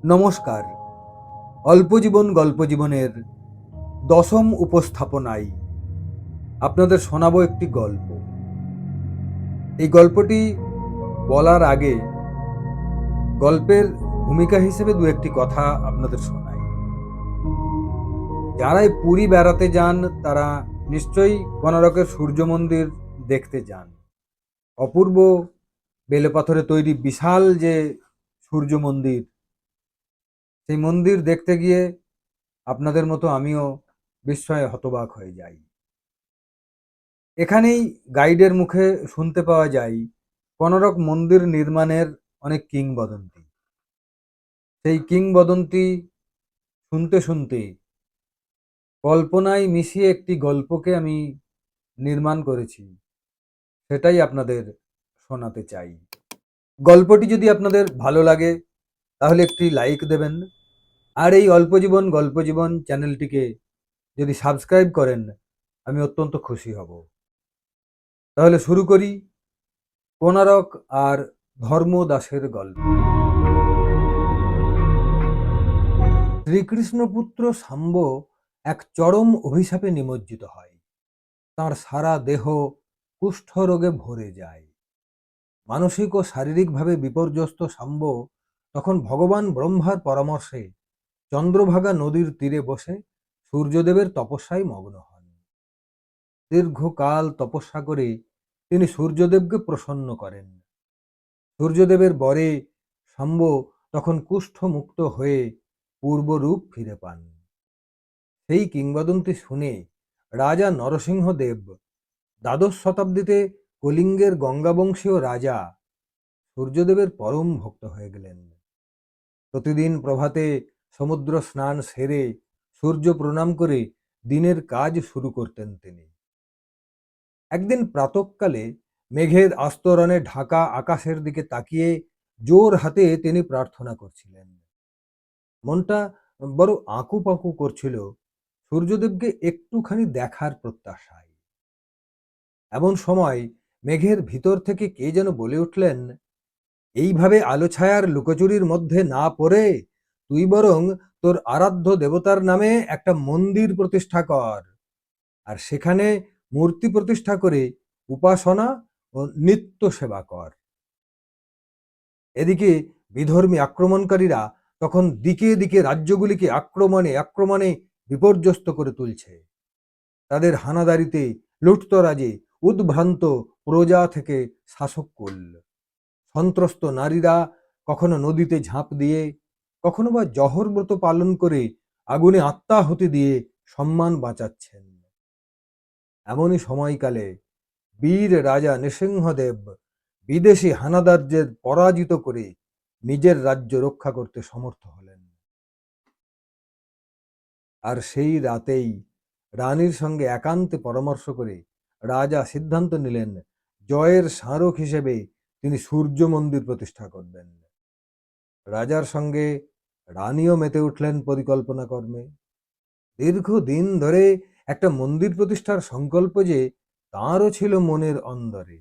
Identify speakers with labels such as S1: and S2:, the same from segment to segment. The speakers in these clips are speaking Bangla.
S1: নমস্কার। অল্প জীবন গল্প জীবনের ১০ম উপস্থাপনায় আপনাদের শোনাবো একটি গল্প। এই গল্পটি বলার আগে গল্পের ভূমিকা হিসেবে দু একটি কথা আপনাদের শোনাই। যারাই পুরী বেড়াতে যান তারা নিশ্চয়ই কোনারকের সূর্য মন্দির দেখতে যান। অপূর্ব বেলেপাথরে তৈরি বিশাল যে সূর্য মন্দির, সেই মন্দির দেখতে গিয়ে আপনাদের মতো আমিও বিস্ময়ে হতবাক হয়ে যাই। এখানেই গাইডের মুখে শুনতে পাওয়া যায় কোনারক মন্দির নির্মাণের অনেক কিংবদন্তি। সেই কিংবদন্তি শুনতে শুনতে কল্পনায় মিশিয়ে একটি গল্পকে আমি নির্মাণ করেছি, সেটাই আপনাদের শোনাতে চাই। গল্পটি যদি আপনাদের ভালো লাগে তাহলে একটি লাইক দেবেন, আর এই অল্প জীবন গল্প জীবন চ্যানেলটিকে যদি সাবস্ক্রাইব করেন আমি অত্যন্ত খুশি হব। তাহলে শুরু করি কোনারক আর ধর্মদাসের গল্প। শ্রীকৃষ্ণপুত্র শাম্ব এক চরম অভিশাপে নিমজ্জিত হয়। তার সারা দেহ কুষ্ঠরোগে ভরে যায়। মানসিক ও শারীরিকভাবে বিপর্যস্ত শাম্ব তখন ভগবান ব্রহ্মার পরামর্শে চন্দ্রভাগা নদীর তীরে বসে সূর্যদেবের তপস্যায় মগ্ন হন। দীর্ঘকাল তপস্যা করে তিনি সূর্যদেবকে প্রসন্ন করেন। সূর্যদেবের বরে শাম্ব তখন কুষ্ঠমুক্ত হয়ে পূর্বরূপ ফিরে পান। সেই কিংবদন্তি শুনে রাজা নরসিংহদেব দ্বাদশ শতাব্দীতে কলিঙ্গের গঙ্গাবংশীয় রাজা সূর্যদেবের পরম ভক্ত হয়ে গেলেন। প্রতিদিন প্রভাতে সমুদ্র স্নান সেরে সূর্য প্রণাম করে দিনের কাজ শুরু করতেন তিনি। একদিন প্রাতঃকালে মেঘের আস্তরণে ঢাকা আকাশের দিকে তাকিয়ে জোর হাতে তিনি প্রার্থনা করছিলেন। মনটা বড় আঁকুপাঁকু করছিল সূর্যদেবকে একটুখানি দেখার প্রত্যাশায়। এমন সময় মেঘের ভিতর থেকে কে যেন বলে উঠলেন, এইভাবে আলো ছায়ার লুকোচুরির মধ্যে না পড়ে তুই বরং তোর আরাধ্য দেবতার নামে একটা মন্দির প্রতিষ্ঠা কর, আর সেখানে মূর্তি প্রতিষ্ঠা করে উপাসনা ও নিত্য সেবা কর। এদিকে বিধর্মী আক্রমণকারীরা তখন দিকে দিকে রাজ্যগুলিকে আক্রমণে আক্রমণে বিপর্যস্ত করে তুলছে। তাদের হানাদারিতে লুঠতরাজে উদ্ভ্রান্ত প্রজা থেকে শাসককুল। সন্ত্রস্ত নারীরা কখনো নদীতে ঝাঁপ দিয়ে, কখনো বা জহর ব্রত পালন করে আগুনে আত্মাহুতি দিয়ে সম্মান বাঁচাচ্ছেন। এমনই সময়কালে বীর রাজা নৃসিংহদেব বিদেশি হানাদারদের পরাজিত করে নিজের রাজ্য রক্ষা করতে সমর্থ হলেন। আর সেই রাতেই রানীর সঙ্গে একান্তে পরামর্শ করে রাজা সিদ্ধান্ত নিলেন জয়ের স্মারক হিসেবে তিনি সূর্য মন্দির প্রতিষ্ঠা করবেন। রাজার সঙ্গে রানীও মেতে উঠলেন পরিকল্পনা কর্মে। দীর্ঘদিন ধরে একটা মন্দির প্রতিষ্ঠার সংকল্প যে তাঁরও ছিল মনের অন্দরে।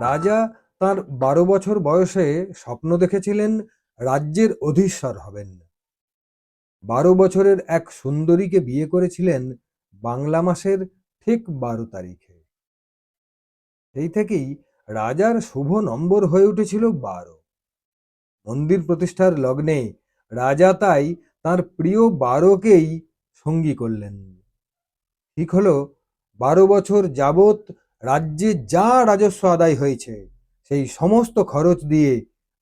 S1: রাজা তার ১২ বছর বয়সে স্বপ্ন দেখেছিলেন রাজ্যের অধীশ্বর হবেন। ১২ বছরের এক সুন্দরীকে বিয়ে করেছিলেন বাংলা মাসের ঠিক ১২ তারিখে। সেই থেকেই রাজার শুভ নম্বর হয়ে উঠেছিল ১২। মন্দির প্রতিষ্ঠার লগ্নে রাজা তাই তার প্রিয় ১২কেই সঙ্গী করলেন। ঠিক হলো ১২ বছর যাবৎ রাজ্যে যা রাজস্ব আদায় হয়েছে সেই সমস্ত খরচ দিয়ে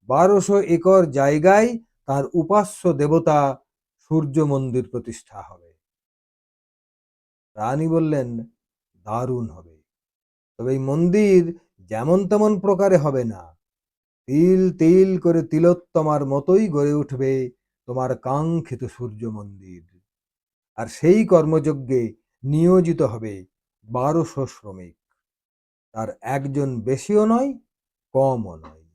S1: ১২০০ একর জায়গায় তার উপাস্য দেবতা সূর্য মন্দির প্রতিষ্ঠা হবে। রানী বললেন, দারুণ হবে, তবে এই মন্দির যেমন তেমন প্রকারে হবে না। তিল তিল করে তিলোত্তমার মতোই গড়ে উঠবে তোমার কাঙ্ক্ষিত সূর্য মন্দির। আর সেই কর্মযজ্ঞে নিয়োজিত হবে ১২০০ শ্রমিক। তার একজন বেশিও নয়, কমও নয়।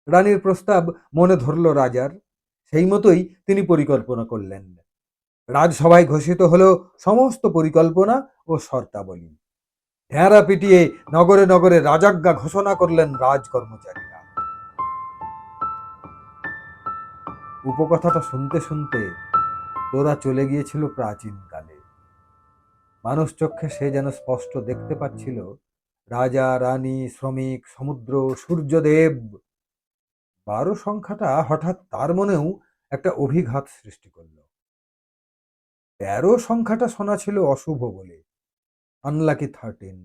S1: রানীর প্রস্তাব মনে ধরল রাজার। সেই মতোই তিনি পরিকল্পনা করলেন। রাজসভায় ঘোষিত হলো সমস্ত পরিকল্পনা ও শর্তাবলী। ঢেঁড়া পিটিয়ে নগরে নগরে রাজাজ্ঞা ঘোষণা করলেন রাজ কর্মচারীরা। উপকথাটা শুনতে শুনতে তোরা চলে গিয়েছিল প্রাচীনকালে। মানুষ চক্ষে সে যেন স্পষ্ট দেখতে পাচ্ছিল রাজা, রানী, শ্রমিক, সমুদ্র, সূর্যদেব। 12 সংখ্যাটা হঠাৎ তার মনেও একটা অভিঘাত সৃষ্টি করল। 13 সংখ্যাটা শোনা ছিল অশুভ বলে, আনলাকি 13।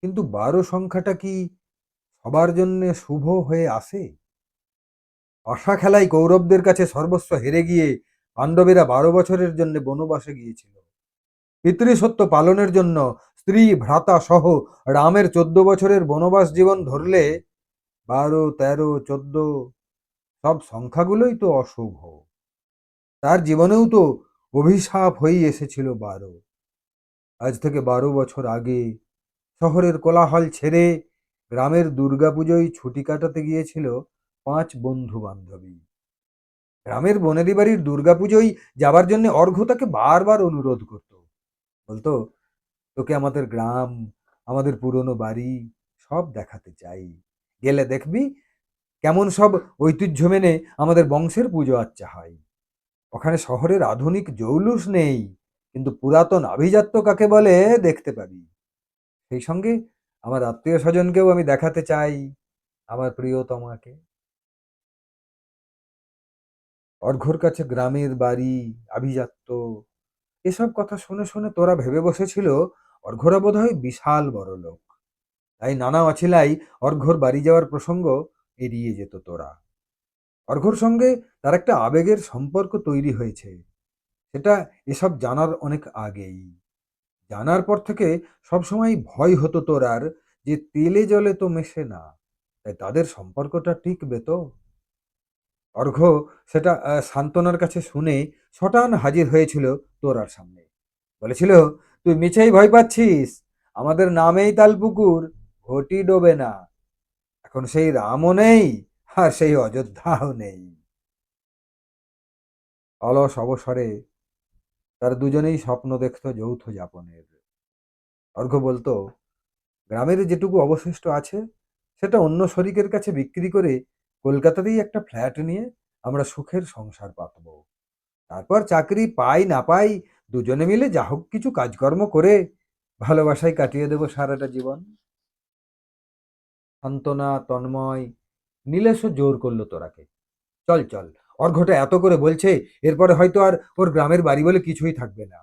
S1: কিন্তু 12 সংখ্যাটা কি সবার জন্য শুভ হয়ে আসে? পাশা খেলায় কৌরবদের কাছে সর্বস্ব হেরে গিয়ে পাণ্ডবেরা 12 বছরের জন্য বনবাসে গিয়েছিল। পিতৃসত্য পালনের জন্য স্ত্রী ভ্রাতা সহ রামের 14 বছরের বনবাস জীবন ধরলে 12, 13, 14 সব সংখ্যাগুলোই তো অশুভ। তার জীবনেও তো অভিশাপ হয়েই এসেছিল 12। আজ থেকে 12 বছর আগে শহরের কোলাহল ছেড়ে গ্রামের দুর্গাপুজোয় ছুটি কাটাতে গিয়েছিল 5 বন্ধু বান্ধবী। গ্রামের বনেদি বাড়ির দুর্গাপুজোয় যাবার জন্য অর্ঘ্য তাকে বারবার অনুরোধ করত। বলতো, তোকে আমাদের গ্রাম, আমাদের পুরনো বাড়ি সব দেখাতে চাই। গেলে দেখবি কেমন সব ঐতিহ্য মেনে আমাদের বংশের পুজো আচ্চা হয়। ওখানে শহরের আধুনিক জৌলুস নেই, কিন্তু পুরাতন আভিজাত্য কাকে বলে দেখতে পাবি। সেই সঙ্গে আমার আত্মীয় স্বজনকেও আমি দেখাতে চাই, আমার প্রিয়তমাকে। অর্ঘ্যর কাছে গ্রামের বাড়ি, আভিজাত্য এসব কথা শুনে শুনে তোরা ভেবে বসেছিল অর্ঘ্যরা বোধহয় বিশাল বড় লোক। তাই নানা অছিলাই অর্ঘ্যর বাড়ি যাওয়ার প্রসঙ্গ এড়িয়ে যেত তোরা। অর্ঘ্যর সঙ্গে তার একটা আবেগের সম্পর্ক তৈরি হয়েছে, সেটা এসব জানার অনেক আগেই। জানার পর থেকে সবসময় ভয় হতো তোরার যে তেলে জলে তো মেশে না, তাই তাদের সম্পর্কটা টিকবে তো। অর্ঘ্য সেটা সান্ত্বনার কাছে শুনে সটান হাজির হয়েছিল তোরার সামনে। বলেছিল, তুই মিছেই ভয় পাচ্ছিস, আমাদের নামেই তালপুকুর, ঘটি ডোবে না। এখন সেই রামও নেই, আর সেই অযোধ্যাও নেই। অলস অবসরে তার দুজনেই স্বপ্ন দেখত যৌথ যাপনের। অর্ঘ্য বলতো, গ্রামের যেটুকু অবশিষ্ট আছে সেটা অন্য শরিকের কাছে বিক্রি করে কলকাতাতেই একটা ফ্ল্যাট নিয়ে আমরা সুখের সংসার পাতব। তারপর চাকরি পাই না পাই দুজনে মিলে যা হোক কিছু কাজকর্ম করে ভালোবাসায় কাটিয়ে দেব সারাটা জীবন। সান্ত্বনা, তন্ময়, নীলেশও জোর করলো তোরাকে, চল চল, অর্ঘ্যটা এত করে বলছে, এরপরে হয়তো আর ওর গ্রামের বাড়ি বলে কিছুই থাকবে না।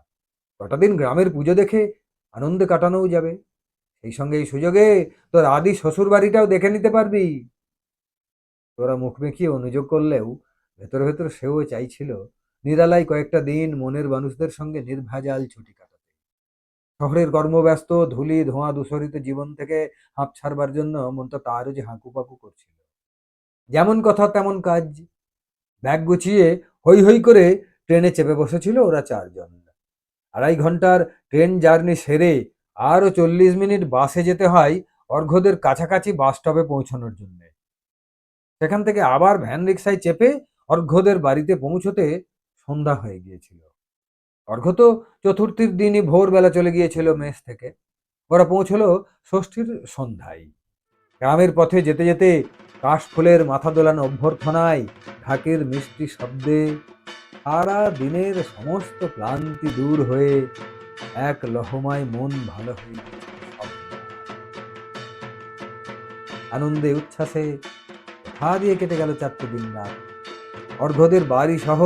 S1: কটা দিন গ্রামের পুজো দেখে আনন্দে কাটানোও যাবে। সেই সঙ্গে এই সুযোগে তোর আদি শ্বশুর বাড়িটাও দেখে নিতে পারবি। তোরা মুখ বেঁকিয়ে অনুযোগ করলেও ভেতরে ভেতরে সেও চাইছিল নিরালায় কয়েকটা দিন মনের মানুষদের সঙ্গে নির্ভেজাল ছুটি কাটাতে। শহরের কর্মব্যস্ত ধুলি ধোঁয়া দূষরিত জীবন থেকে হাঁপ ছাড়বার জন্য মনটা তারও যে হাঁকুপাকু করছিল। যেমন কথা তেমন কাজ। ব্যাগ গুছিয়ে হৈ হৈ করে ট্রেনে চেপে বসেছিল ওরা 4 জন। 2.5 ঘন্টার ট্রেন জার্নি সেরে আরও 40 মিনিট বাসে যেতে হয় অর্ঘ্যদের কাছাকাছি বাস স্টপে পৌঁছানোর জন্য। সেখান থেকে আবার ভ্যান রিক্সায় চেপে অর্ঘ্যদের বাড়িতে পৌঁছতে সন্ধ্যা হয়ে গিয়েছিল। অর্ঘ্য তো চতুর্থীর দিনই ভোরবেলা চলে গিয়েছিল মেস থেকে। ওরা পৌঁছলো ষষ্ঠীর সন্ধ্যায়। গ্রামের পথে যেতে যেতে কাশফুলের মাথা দোলানো অভ্যর্থনায়, ঢাকের মিষ্টি শব্দে সারা দিনের সমস্ত ক্লান্তি দূর হয়ে এক লহমায় মন ভালো হয়ে গিয়েছিল সব। আনন্দে উচ্ছ্বাসে হা দিয়ে কেটে গেল 4টে দিন রাত। অর্ঘ্যদের বাড়ি সহ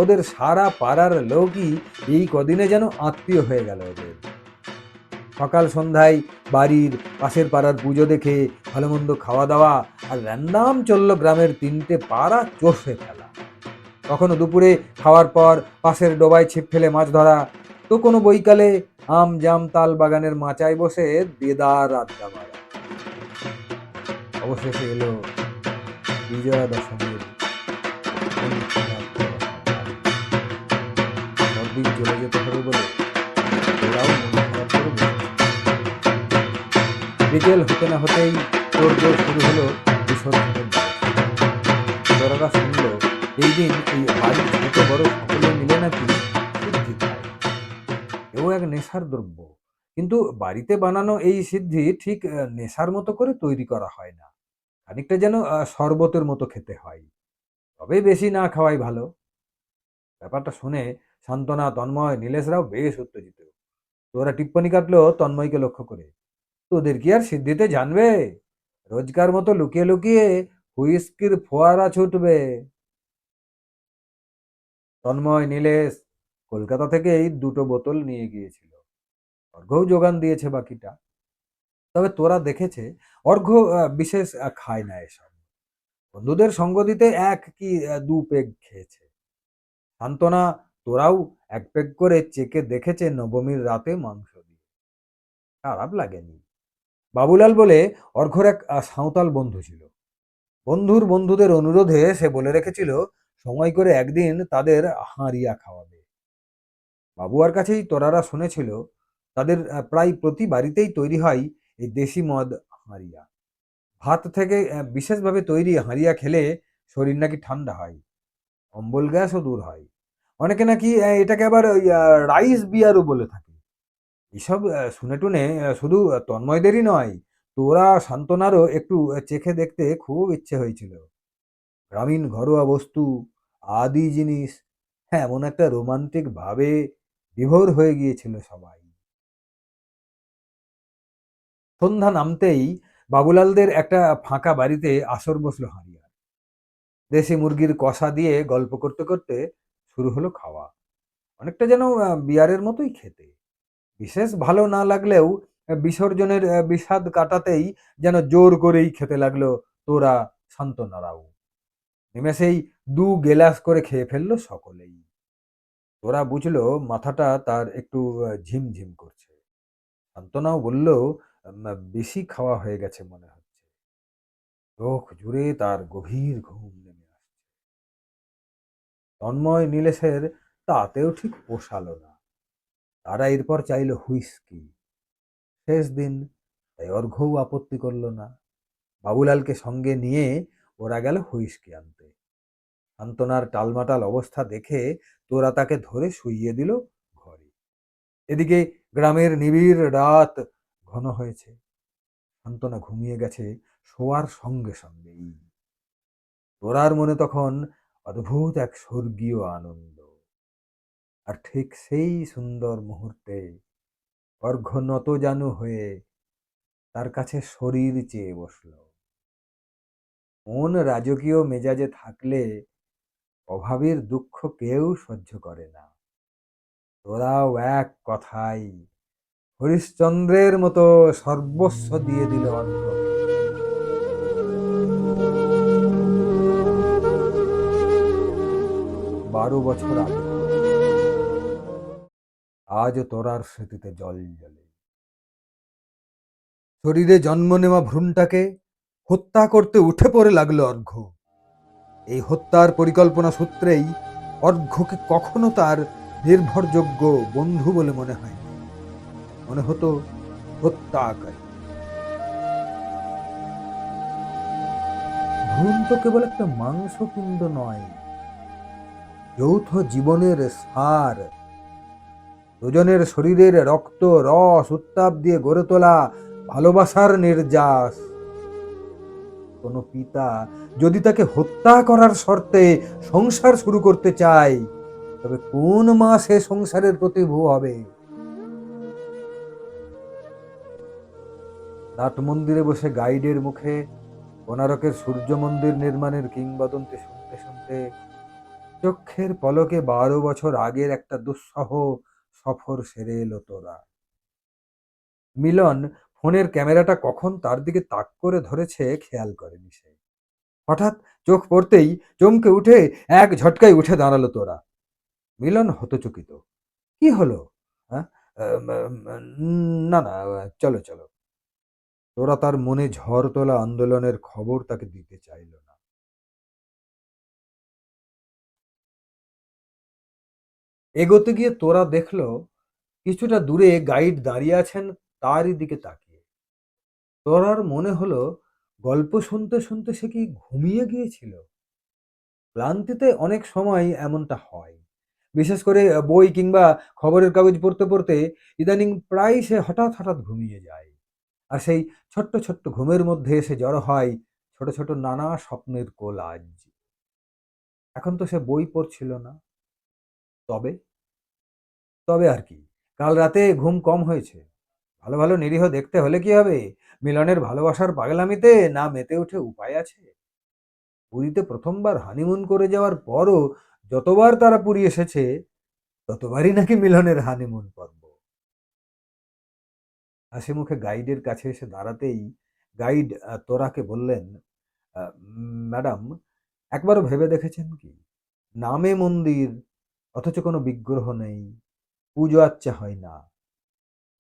S1: ওদের সারা পাড়ার লোকই এই কদিনে যেন আত্মীয় হয়ে গেল ওদের। সকাল সন্ধ্যায় বাড়ির পাশের পাড়ার পুজো দেখে ভালো মন্দ খাওয়া দাওয়া, আর র্যান্ডাম চলল গ্রামের 3টে পাড়া চষে ফেলা। কখনো দুপুরে খাওয়ার পর পাশের ডোবায় ছিপ ফেলে মাছ ধরা, তো কোনো বৈকালে আম জাম তাল বাগানের মাচায় বসে দেদার আড্ডা মারা। অবশেষে এলো বিজয়া দশমীর মন খারাপ করা সকাল। পরদিন চলে যেতে হবে বলে ওরাও মন খারাপ করে বসেছে। বিকেল হতে না হতেই তোড়জোড় শুরু হলো বিসর্জনের ব্যবস্থা। তোরারা শুনলো এই দিন এই বাড়ির ছোট বড় সকলে মিলে নাকি সিদ্ধি খায়। এও এক নেশার দ্রব্য, কিন্তু বাড়িতে বানানো এই সিদ্ধি ঠিক নেশার মতো করে তৈরি করা হয় না, খানিকটা যেন শরবতের মতো খেতে হয়। তবে বেশি না খাওয়াই ভালো। ব্যাপারটা শুনে সান্ত্বনা, তন্ময়, নীলেশরাও বেশ উত্তেজিত। তোরা টিপ্পনি কাটলো তন্ময়কে লক্ষ্য করে, তোদের কি আর সিদ্ধিতে জানবে? রোজকার মতো লুকিয়ে লুকিয়ে হুইস্কির ফোয়ারা ছুটবে। তন্ময়, নীলেশ কলকাতা থেকে এই দুটো বোতল নিয়ে গিয়েছিল, অর্ঘ্যও যোগান দিয়েছে বাকিটা। তবে তোরা দেখেছে অর্ঘ্য বিশেষ খায় না এসব। বন্ধুদের সঙ্গ দিতে এক কি দু পেগ খেয়েছে। সান্ত্বনা, তোরাও এক পেগ করে চেকে দেখেছে নবমীর রাতে মাংস দিয়ে, খারাপ লাগেনি। বাবুলাল বলে অর্ঘ্যর এক সাঁওতাল বন্ধু ছিল। বন্ধুর বন্ধুদের অনুরোধে সে বলে রেখেছিল সময় করে একদিন তাদের হাঁড়িয়া খাওয়াবে। বাবুয়ার কাছেই তোরারা শুনেছিল তাদের প্রায় প্রতি বাড়িতেই তৈরি হয় এই দেশি মদ হাঁড়িয়া। ভাত থেকে বিশেষভাবে তৈরি হাঁড়িয়া খেলে শরীর নাকি ঠান্ডা হয়, অম্বল গ্যাসও দূর হয়। অনেকে নাকি এটাকে আবার ওই রাইস বিয়ারও বলে থাকে। এসব শুনে টুনে শুধু তন্ময়দেরই নয়, তোরা সান্ত্বনারও একটু চেখে দেখতে খুব ইচ্ছে হয়েছিল। গ্রামীণ ঘরোয়া বস্তু, আদি জিনিস, হ্যাঁ এমন একটা রোমান্টিক ভাবে বিভোর হয়ে গিয়েছিল সবাই। সন্ধ্যা নামতেই বাবুলালদের একটা ফাঁকা বাড়িতে আসর বসলো হাঁড়িয়া। দেশি মুরগির কষা দিয়ে গল্প করতে করতে শুরু হলো খাওয়া। অনেকটা যেন বিয়ারের মতোই খেতে। বিশেষ ভালো না লাগলেও বিসর্জনের বিষাদ কাটাতেই যেন জোর করেই খেতে লাগলো তোরা, সান্ত্বনারাও। নিমেষেই দু গেলাস করে খেয়ে ফেললো সকলেই। তোরা বুঝলো মাথাটা তার একটু ঝিমঝিম করছে। সান্ত্বনাও বলল বেশি খাওয়া হয়ে গেছে মনে হচ্ছে। চোখ জুড়ে তার গভীর ঘুম নেমে আসছে। তন্ময়, নীলেশের তাতেও ঠিক পোষালো না। তারা এরপর চাইলো হুইস্কি। শেষ দিন, তাই অর্ঘ্যও আপত্তি করল না। বাবুলালকে সঙ্গে নিয়ে ওরা গেল হুইস্কি আনতে। সান্ত্বনার টালমাটাল অবস্থা দেখে তোরা তাকে ধরে শুইয়ে দিল ঘরে। এদিকে গ্রামের নিবিড় রাত ঘন হয়েছে। সান্ত্বনা ঘুমিয়ে গেছে শোয়ার সঙ্গে সঙ্গেই। তোরার মনে তখন অদ্ভুত এক স্বর্গীয় আনন্দ। আর ঠিক সেই সুন্দর মুহূর্তে অর্ঘ্য নতজানু হয়ে তার কাছে শরীর চেয়ে বসল। মন রাজকীয় মেজাজে থাকলে অভাবের দুঃখ কেউ সহ্য করে না। তোরাও এক কথায় হরিশ্চন্দ্রের মতো সর্বস্ব দিয়ে দিল অর্ঘ্যকে। 12 বছর আগের কথা, আজও তোরার স্মৃতিতে জল জ্বলে। শরীরে জন্ম নেওয়া ভ্রূণটাকে হত্যা করতে উঠে পড়ে লাগলো অর্ঘ্য। এই হত্যার পরিকল্পনা সূত্রেই অর্ঘ্যকে কখনো তার নির্ভরযোগ্য বন্ধু বলে মনে হয়নি, মনে হতো হত্যাকারী। ভ্রূণ তো কেবল একটা মাংসপিণ্ড নয়, যৌথ জীবনের সার, দুজনের শরীরের রক্ত, রস, উত্তাপ দিয়ে গড়ে তোলা ভালোবাসার নির্যাস। কোনো পিতা যদি তাকে হত্যা করার শর্তে সংসার শুরু করতে চায়, তবে কোন মা সে সংসারের প্রতিভূ হবে? নাট মন্দিরে বসে গাইডের মুখে কোনারকের সূর্য মন্দির নির্মাণের কিংবদন্তি শুনতে শুনতে চক্ষের পলকে 12 বছর আগের একটা দুঃসহ সফর সেরে এলো তোরা। মিলন ফোনের ক্যামেরাটা কখন তার দিকে তাক করে ধরেছে খেয়াল করেনি সে। হঠাৎ চোখ পড়তেই চমকে উঠে এক ঝটকায় উঠে দাঁড়ালো তোরা। মিলন হতচকিত। কি হলো? হ্যাঁ? না না, চলো চলো। তোরা তার মনে ঝড় তোলা আন্দোলনের খবর তাকে দিতে চাইল না। এগোতে গিয়ে তোরা দেখলো কিছুটা দূরে গাইড দাঁড়িয়ে আছেন তারই দিকে তাকিয়ে। তোরার মনে হলো গল্প শুনতে শুনতে সে কি ঘুমিয়ে গিয়েছিল। ক্লান্তিতে অনেক সময় এমনটা হয়, বিশেষ করে বই কিংবা খবরের কাগজ পড়তে পড়তে ইদানিং প্রায় সে হঠাৎ হঠাৎ ঘুমিয়ে যায়। আর সেই ছোট্ট ছোট্ট ঘুমের মধ্যে এসে জড়ো হয় ছোট ছোট নানা স্বপ্নের কোলাজ। এখন তো সে বই পড়ছিল না। তবে তবে আর কি, কাল রাতে ঘুম কম হয়েছে। ভালো ভালো নিরীহ দেখতে হলে কি হবে, মিলনের ভালোবাসার পাগলামিতে না মেতে উঠে উপায় আছে? পুরীতে প্রথমবার হানিমুন করে যাওয়ার পরও যতবার তারা পুরী এসেছে, ততবারই নাকি মিলনের হানিমুন পর্ব। হাসি মুখে গাইডের কাছে এসে দাঁড়াতেই গাইড তোরাকে বললেন, ম্যাডাম, একবারও ভেবে দেখেছেন কি, নামে মন্দির, অথচ কোনো বিগ্রহ নেই, পুজো আচ্চা হয় না।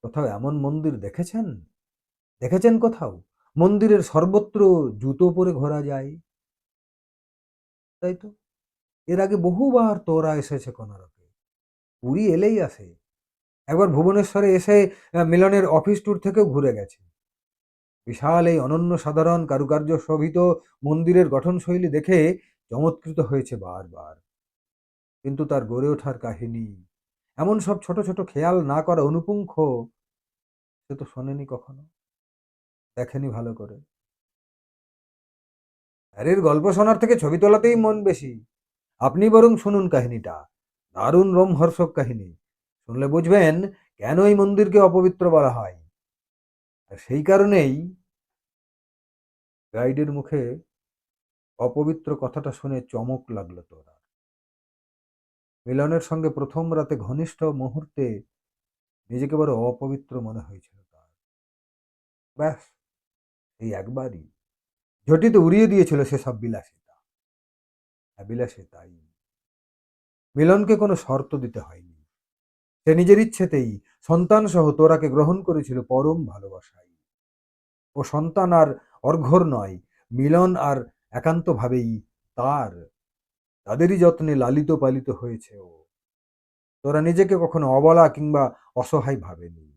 S1: কোথাও এমন মন্দির দেখেছেন? দেখেছেন কোথাও মন্দিরের সর্বত্র জুতো পরে ঘোরা যায়? তাই তো, এর আগে বহুবার তোরা এসেছে কোনারকে, পুরী এলেই আসে। একবার ভুবনেশ্বরে এসে মিলনের অফিস ট্যুর থেকেও ঘুরে গেছে। বিশাল এই অনন্য সাধারণ কারুকার্য শোভিত মন্দিরের গঠনশৈলী দেখে চমৎকৃত হয়েছে বারবার। কিন্তু তার গড়ে ওঠার কাহিনী, এমন সব ছোট ছোট খেয়াল না করা অনুপুঙ্খ, সে তো শোনেনি কখনো, দেখেনি ভালো করে। হ্যারির গল্প শোনার থেকে ছবি তোলাতেই মন বেশি। আপনি বরং শুনুন কাহিনীটা, দারুণ রোমহর্ষক কাহিনী। শুনলে বুঝবেন কেন এই মন্দিরকে অপবিত্র বলা হয়। আর সেই কারণেই গাইডের মুখে অপবিত্র কথাটা শুনে চমক লাগলো তোরা। মিলনের সঙ্গে প্রথম রাতে ঘনিষ্ঠ মুহূর্তে নিজেকে বড় অপবিত্র মনে হয়েছিল তার। ব্যাস, এই একবারই ঝটিতে উড়িয়ে দিয়েছিল সেসব বিলাসিতা। বিলাসিতাই মিলনকে কোনো শর্ত দিতে হয়নি। সে নিজের ইচ্ছেতেই সন্তান সহ তোরাকে গ্রহণ করেছিল পরম ভালোবাসায়। ও সন্তান আর অর্ঘ্যর নয়, মিলন আর একান্তভাবেই তার, তাদেরই যত্নে লালিত পালিত হয়েছে ও। তোরা নিজেকে কখনো অবলা কিংবা অসহায় ভাবেনি।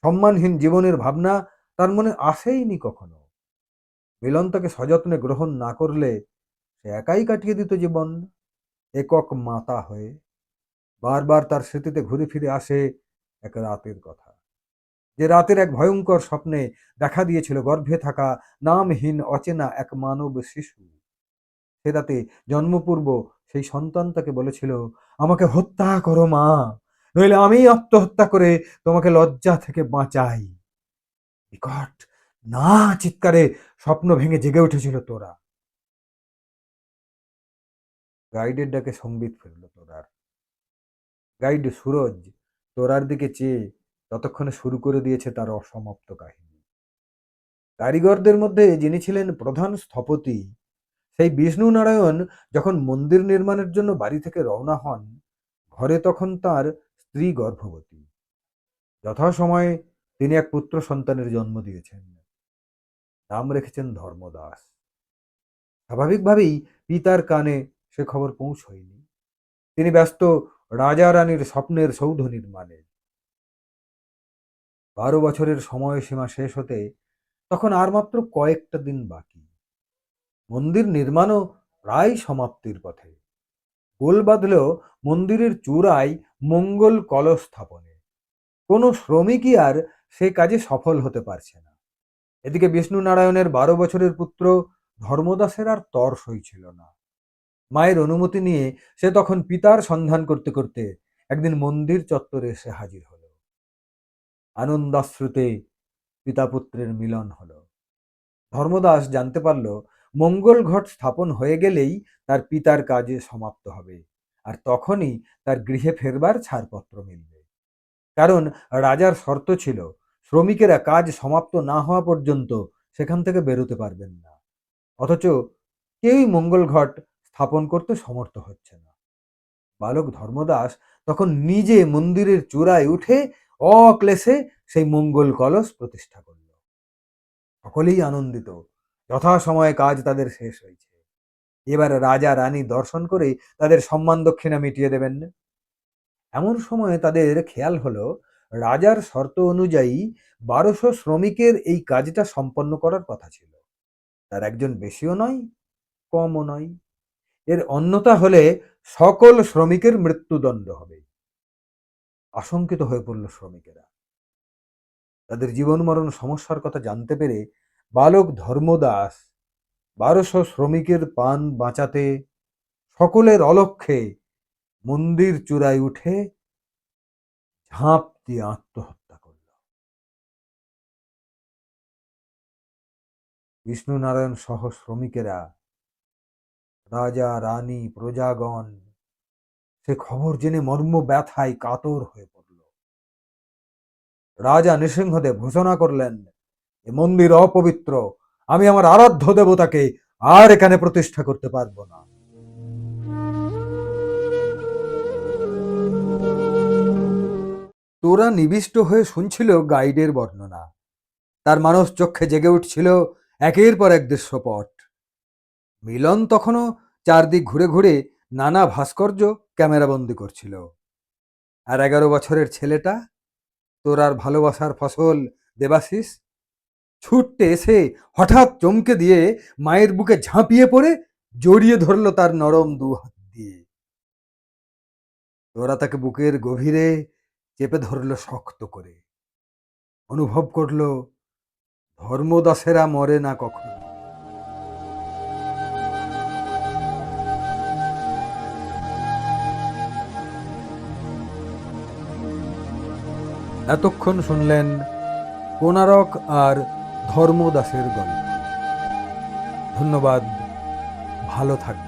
S1: সম্মানহীন জীবনের ভাবনা তার মনে আসেইনি কখনো। মিলন তাকে সযত্নে গ্রহণ না করলে সে একাই কাটিয়ে দিত জীবন, একক মাতা হয়ে। বারবার তার স্মৃতিতে ঘুরে ফিরে আসে এক রাতের কথা, যে রাতের এক ভয়ঙ্কর স্বপ্নে দেখা দিয়েছিল গর্ভে থাকা নামহীন অচেনা এক মানব শিশু। সে রাতে জন্মপূর্ব সেই সন্তান তাকে বলেছিল, আমাকে হত্যা করো মা, নইলে আমি আত্মহত্যা করে তোমাকে লজ্জা থেকে বাঁচাই। বিকট না চিৎকারে স্বপ্ন ভেঙে জেগে উঠেছিল তোরা। গাইডের ডাকে সম্বিত ফিরল তোরার। গাইড সুরজ তোরার দিকে চেয়ে ততক্ষণে শুরু করে দিয়েছে তার অসমাপ্ত কাহিনী। কারিগরদের মধ্যে যিনি ছিলেন প্রধান স্থপতি, সেই বিষ্ণু নারায়ণ যখন মন্দির নির্মাণের জন্য বাড়ি থেকে রওনা হন, ঘরে তখন তার স্ত্রী গর্ভবতী। যথাসময়ে তিনি এক পুত্র সন্তানের জন্ম দিয়েছেন। নাম রেখেছেন ধর্মদাস। স্বাভাবিকভাবেই পিতার কানে সে খবর পৌঁছয়নি। তিনি ব্যস্ত রাজা রানীর স্বপ্নের সৌধ নির্মাণে। 12 বছরের সময়সীমা শেষ হতে তখন আর মাত্র কয়েকটা দিন বাকি। মন্দির নির্মাণও প্রায় সমাপ্তির পথে। গোল বাঁধলেও মন্দিরের চূড়ায় মঙ্গল কলস স্থাপনে কোনো শ্রমিকই আর সে কাজে সফল হতে পারছে না। এদিকে বিষ্ণু নারায়ণের 12 বছরের পুত্র ধর্মদাসের আর তর সইছিল না। মায়ের অনুমতি নিয়ে সে তখন পিতার সন্ধান করতে করতে একদিন মন্দির চত্বরে এসে হাজির হলো। আনন্দাশ্রুতে পিতা পুত্রের মিলন হলো। ধর্মদাস জানতে পারল মঙ্গল ঘট স্থাপন হয়ে গেলেই তার পিতার কাজে সমাপ্ত হবে, আর তখনই তার গৃহে ফেরবার ছাড়পত্র মিলবে। কারণ রাজার শর্ত ছিল শ্রমিকেরা কাজ সমাপ্ত না হওয়া পর্যন্ত সেখান থেকে বেরোতে পারবেন না। অথচ কেউই মঙ্গল ঘট স্থাপন করতে সমর্থ হচ্ছে না। বালক ধর্মদাস তখন নিজে মন্দিরের চূড়ায় উঠে অক্লেশে সেই মঙ্গল কলস প্রতিষ্ঠা করল। সকলেই আনন্দিত, যথাসময়ে কাজ তাদের শেষ হয়েছে। এবার রাজা রানী দর্শন করে তাদের সম্মান দক্ষিণা মিটিয়ে দেবেন। এমন সময় তাদের খেয়াল হলো রাজার শর্ত অনুযায়ী 1200 শ্রমিকের এই কাজটা সম্পন্ন করার কথা ছিল। তার একজন বেশিও নয়, কমও নয়। এর অন্যতা হলে সকল শ্রমিকের মৃত্যুদণ্ড হবে। আশঙ্কিত হয়ে পড়ল শ্রমিকেরা। তাদের জীবন মরণ সমস্যার কথা জানতে পেরে বালক ধর্মদাস 1200 শ্রমিকের প্রাণ বাঁচাতে সকলের অলক্ষ্যে মন্দির চূড়ায় উঠে ঝাঁপ দিয়ে আত্মহত্যা করল। বিষ্ণুনারায়ণ সহ শ্রমিকেরা, রাজা রানী প্রজাগণ সে খবর জেনে মর্ম ব্যথায় কাতর হয়ে পড়ল। রাজা নৃসিংহদেব ঘোষণা করলেন, এ মন্দির অপবিত্র, আমি আমার আরাধ্য দেবতাকে আর এখানে প্রতিষ্ঠা করতে পারবো না। তোরা নিবিষ্ট হয়ে শুনছিল গাইডের বর্ণনা। তার মানস চক্ষে জেগে উঠছিল একের পর এক দৃশ্যপট। মিলন তখনও চারদিক ঘুরে ঘুরে নানা ভাস্কর্য ক্যামেরাবন্দি করছিল। আর 11 বছরের ছেলেটা, তোরার ভালোবাসার ফসল দেবাশিস, ছুটতে এসে হঠাৎ চমকে দিয়ে মায়ের বুকে ঝাঁপিয়ে পড়ে জড়িয়ে ধরল তার নরম দু হাত দিয়ে। তোরা তাকে বুকের গভীরে চেপে ধরল শক্ত করে। অনুভব করল ধর্মদাসেরা মরে না কখনো। এতক্ষণ শুনলেন কোনারক আর ধর্মদাসের গল্প। ধন্যবাদ, ভালো থাকবেন।